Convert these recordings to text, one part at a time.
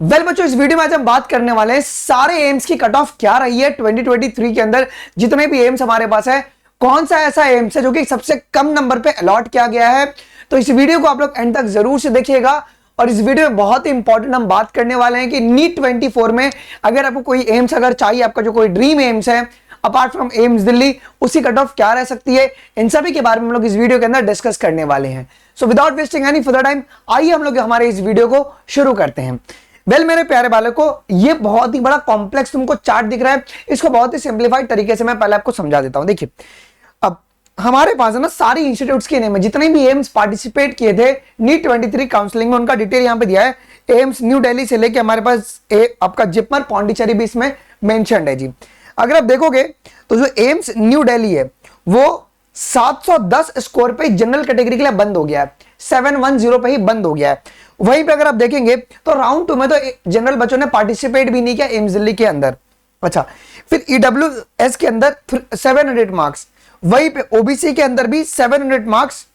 Well बच्चों, इस video में आज हम बात करने वाले हैं सारे एम्स की कट ऑफ क्या रही है 2023 के अंदर। जितने भी एम्स हमारे पास है, कौन सा ऐसा एम्स है जो कि सबसे कम नंबर पे अलॉट किया गया है। तो इस वीडियो को आप लोग एंड तक जरूर से देखिएगा। और इस वीडियो में बहुत ही इंपॉर्टेंट हम बात करने वाले हैं कि नीट 24 में अगर आपको कोई एम्स अगर चाहिए, आपका जो कोई ड्रीम एम्स है अपार्ट फ्रॉम एम्स दिल्ली, उसकी कट ऑफ क्या रह सकती है, इन सभी के बारे में हम लोग इस वीडियो के अंदर डिस्कस करने वाले हैं। So without wasting any further time, आइए हम लोग हमारे इस वीडियो को शुरू करते हैं। वेल मेरे प्यारे बालकों, ये बहुत ही बड़ा कॉम्प्लेक्स तुमको चार्ट दिख रहा है, इसको बहुत ही सिंप्लीफाइड तरीके से मैं पहले आपको समझा देता हूं। देखिए, अब हमारे पास है ना सारी इंस्टीट्यूट्स के नेम है, जितने भी एम्स पार्टिसिपेट किए थे नीट 23 काउंसलिंग में, उनका डिटेल यहां पे दिया है। एम्स न्यू दिल्ली से लेके हमारे पास आपका जिपमर पौंडीचेरी भी इसमें मेंशन्ड है जी। अगर आप देखोगे तो जो एम्स न्यू दिल्ली है वो 710 स्कोर पे जनरल कैटेगरी के लिए बंद हो गया है, 710 पे ही बंद हो गया है। वहीं पे अगर आप देखेंगे तो राउंड 2 में तो जनरल बच्चों ने पार्टिसिपेट भी नहीं किया एम्स दिल्ली के अंदर। अच्छा, फिर ईडब्ल्यूएस के अंदर 700 मार्क्स, वहीं पे ओबीसी के अंदर भी 700 मार्क्स,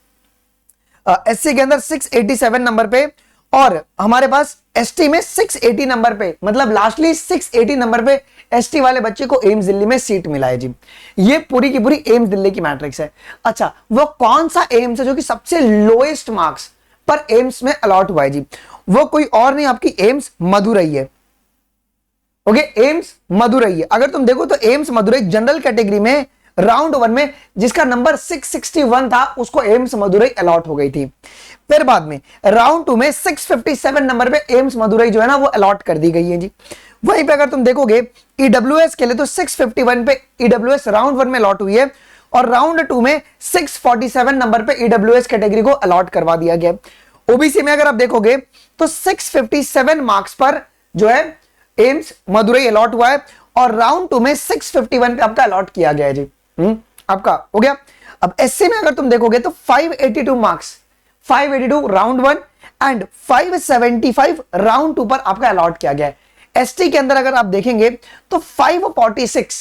एससी के अंदर 687 नंबर पे, और हमारे पास एसटी में 680 नंबर पे, मतलब लास्टली 680 नंबर पे एसटी वाले बच्चे को एम्स दिल्ली में सीट मिला है जी। ये पूरी की पूरी एम्स दिल्ली की मैट्रिक्स है। अच्छा, वो कौन सा एम्स है जो कि सबसे लोएस्ट मार्क्स पर एम्स में अलॉट हुआ है जी? वो कोई और नहीं, आपकी एम्स मदुरई है। ओके, एम्स मदुरई है। अगर तुम देखो तो एम्स मदुरई जनरल कैटेगरी में राउंड 1 में जिसका नंबर 661 था, उसको एम्स मदुरई अलॉट हो गई थी। फिर बाद में राउंड 2 में 657 नंबर पे एम्स मदुरई जो है ना वो अलॉट कर दी गई है जी। वहीं पे अगर तुम देखोगे ईडब्ल्यूएस के लिए तो 651 पे ईडब्ल्यूएस राउंड 1 में अलॉट हुई है, और राउंड 2 में 647 नंबर पे ईडब्ल्यूएस कैटेगरी को अलॉट करवा दिया गया। ओबीसी में अगर आप देखोगे तो 657 मार्क्स पर जो है एम्स मदुरई अलॉट हुआ है, और राउंड 2 में 651 पे आपका अलॉट किया गया है जी। आपका हो गया। अब एससी में अगर तुम देखोगे तो 582 मार्क्स, 582 राउंड 1 एंड 575 राउंड 2 पर आपका अलॉट किया गया है। एसटी के अंदर अगर आप देखेंगे तो 546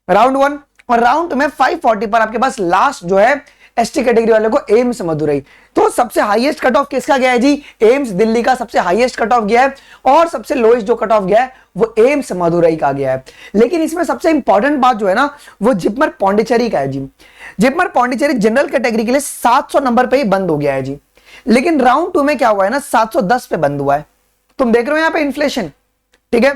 राउंड 1 और राउंड 2 में 540 पर आपके पास लास्ट जो है एसटी कैटेगरी वाले को एम्स मदुरई। तो सबसे हाईएस्ट कट ऑफ किसका गया है जी? एम्स दिल्ली का सबसे हाईएस्ट कट ऑफ गया है, और सबसे लोएस्ट जो कट ऑफ गया है वो एम्स मदुरई का गया है। लेकिन इसमें सबसे इंपॉर्टेंट बात जो है ना वो जिपमर पौंडीचेरी का है जी। जिपमर पौंडीचेरी जनरल कैटेगरी के लिए 700 नंबर पे ही बंद हो गया है जी। लेकिन राउंड 2 में क्या हुआ है ना, 710 पे बंद हुआ है। तुम देख रहे हो यहां पे इन्फ्लेशन, ठीक है,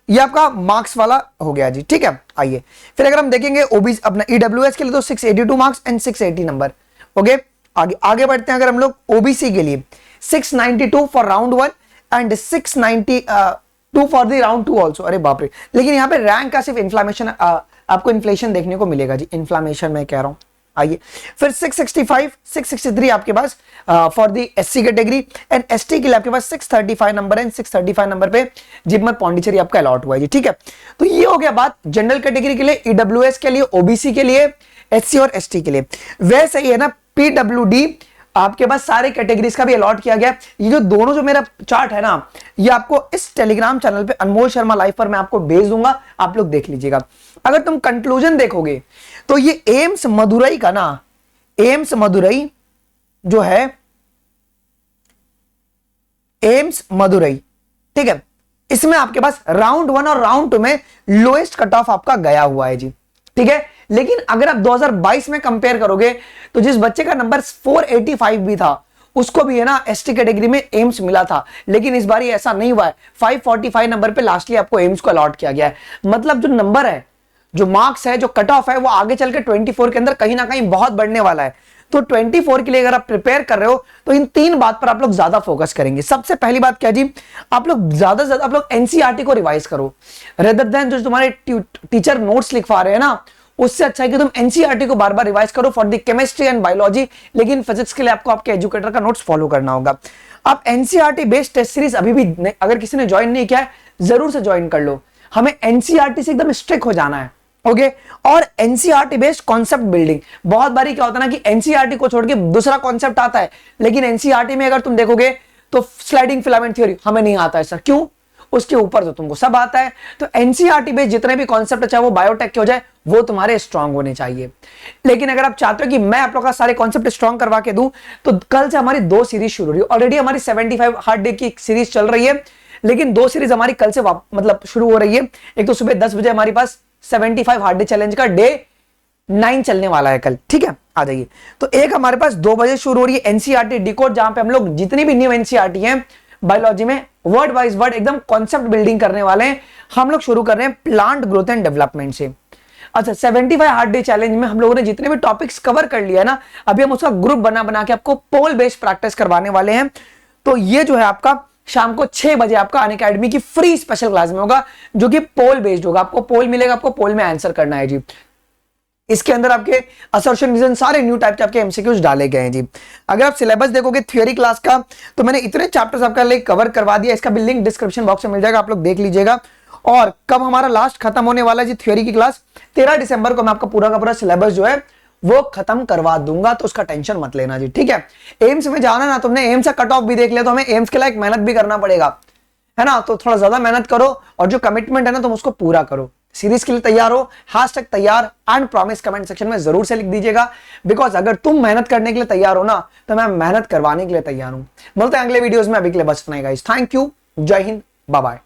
ये आपका मार्क्स वाला हो गया जी। ठीक है, आइए फिर अगर हम देखेंगे ओबीसी अपना ईडब्ल्यूएस के लिए तो 682 मार्क्स एंड 680 नंबर। ओके, आगे बढ़ते हैं। अगर हम लोग ओबीसी के लिए 692 for round 1 and 692 for the round 2 also. अरे बाप रे, लेकिन यहां पे रैंक का सिर्फ इन्फ्लेमेशन आपको इन्फ्लेशन देखने को मिलेगा जी, इन्फ्लेमेशन मैं कह रहा हूं। आइए फिर 665 663 आपके पास for the SC category, and ST के लिए आपके पास 635 नंबर एंड 635 नंबर पे जिपमर पौंडीचेरी आपका अलॉट हुआ है जी। ठीक है, तो ये हो गया बात जनरल कैटेगरी के लिए, ईडब्ल्यूएस के लिए, ओबीसी के लिए, एससी और एसटी के लिए। वैसे ही है ना पीडब्ल्यूडी आपके पास सारे कैटेगरीज का भी अलॉट किया गया। ये जो दोनों जो मेरा चार्ट है ना, ये आपको इस टेलीग्राम चैनल पे अनमोल शर्मा लाइव पर मैं आपको भेज दूंगा, आप लोग देख लीजिएगा। अगर तुम कंक्लूजन देखोगे तो ये एम्स मदुरई का ना, एम्स मदुरई जो है, एम्स मदुरई, ठीक है, इसमें आपके पास राउंड 1 और राउंड 2 में लोएस्ट कट ऑफ आपका गया हुआ है जी। ठीक है, लेकिन अगर आप 2022 में कंपेयर करोगे तो जिस बच्चे का नंबर 485 भी था उसको भी है ना एसटी कैटेगरी में एम्स मिला था, लेकिन इस बार ये ऐसा नहीं हुआ है। 545 नंबर पे लास्टली आपको एम्स को अलॉट किया गया है। मतलब जो नंबर है, जो मार्क्स है, जो कट ऑफ है, वो आगे चल के 24 के अंदर कहीं ना कहीं बहुत बढ़ने वाला है। तो 24 के लिए अगर आप प्रिपेयर कर रहे हो तो इन 3 बात पर आप लोग ज्यादा फोकस करेंगे। सबसे पहली बात क्या जी, आप लोग ज्यादा से ज्यादा आप लोग एनसीईआरटी को रिवाइज करो, रेदर देन जो तुम्हारे टीचर नोट्स लिखवा रहे हैं ना, उससे अच्छा है कि तुम एनसीईआरटी को बार बार रिवाइज करो for the chemistry and biology. लेकिन फिजिक्स के लिए आपको आपके एजुकेटर का नोट्स फॉलो करना होगा। आप एनसीईआरटी बेस्ड टेस्ट सीरीज अभी भी अगर किसी ने ज्वाइन नहीं किया है, जरूर से ज्वाइन कर लो। हमें एनसीईआरटी से एकदम स्ट्रिक्ट हो जाना है। ओके, और एनसीईआरटी बेस्ड कॉन्सेप्ट बिल्डिंग। बहुत बारी क्या होता है ना कि एनसीईआरटी को छोड़ के दूसरा कॉन्सेप्ट आता है, लेकिन एनसीईआरटी में अगर तुम देखोगे तो स्लाइडिंग फिलामेंट थ्योरी हमें नहीं आता है सर। क्यों? उसके ऊपर तो तुमको सब आता है। तो एनसीईआरटी बेस्ड जितने भी कॉन्सेप्ट, चाहे वो बायोटेक के हो जाए, वो तुम्हारे स्ट्रांग होने चाहिए। लेकिन अगर आप चाहते हो कि मैं आप लोगों का सारे कॉन्सेप्ट स्ट्रांग करवा के दूं, तो कल से हमारी 2 सीरीज शुरू हो रही है। ऑलरेडी हमारी 75 हार्ड डे की सीरीज चल रही है, लेकिन 2 सीरीज हमारी कल से मतलब शुरू हो रही है। एक तो सुबह 10 बजे हमारी पास 75 हार्ड डे चैलेंज का डे 9 चलने वाला है कल, ठीक है, आ जाइए। तो एक हमारे पास 2 बजे शुरू हो रही है एनसीईआरटी डिकोड, जहां पे हम लोग जितनी भी न्यू एनसीईआरटी हैं बायोलॉजी में वर्ड वाइज वर्ड एकदम कॉन्सेप्ट बिल्डिंग करने वाले हैं। हम लोग शुरू कर रहे हैं प्लांट ग्रोथ एंड डेवलपमेंट से। अच्छा, 75 हार्ड डे चैलेंज में हम लोगों ने जितने भी टॉपिक्स कवर कर लिया है ना, अभी हम उसका ग्रुप बना बना के आपको पोल बेस्ड प्रैक्टिस करवाने वाले हैं। तो ये जो है आपका शाम को 6 बजे आपका अनअकैडमी की फ्री स्पेशल क्लास में होगा, जो कि पोल बेस्ड होगा। आपको पोल मिलेगा, आपको पोल में आंसर करना है जी। इसके अंदर आपके असर्शन रीजन सारे न्यू टाइप के आपके एमसीक्यूज डाले गए हैं जी। अगर आप सिलेबस देखोगे थ्योरी क्लास का, तो मैंने इतने चैप्टर्स आपका लिए कवर करवा दिया। इसका भी लिंक डिस्क्रिप्शन बॉक्स में मिल जाएगा, आप लोग देख लीजिएगा। और कब हमारा लास्ट खत्म होने वाला है जी थ्योरी की क्लास, 13 दिसंबर को मैं आपका पूरा का पूरा सिलेबस जो है वो खत्म करवा दूंगा, तो उसका टेंशन मत लेना जी, ठीक है। एम्स में जाना ना, तुमने एम्स का कट ऑफ भी देख लिया, तो हमें एम्स के लायक मेहनत भी करना पड़ेगा, है ना। तो थोड़ा ज्यादा मेहनत करो और जो कमिटमेंट है ना तुम उसको पूरा करो। सीरीज के लिए तैयार हो, हैशटैग तैयार एंड प्रॉमिस कमेंट सेक्शन में जरूर से लिख दीजिएगा, बिकॉज अगर तुम मेहनत करने के लिए तैयार हो ना, तो मैं मेहनत करवाने के लिए तैयार हूं। मिलते हैं अगले वीडियोस में, अभी के लिए बस इतना ही गाइस। थैंक यू, जय हिंद, बाय बाय।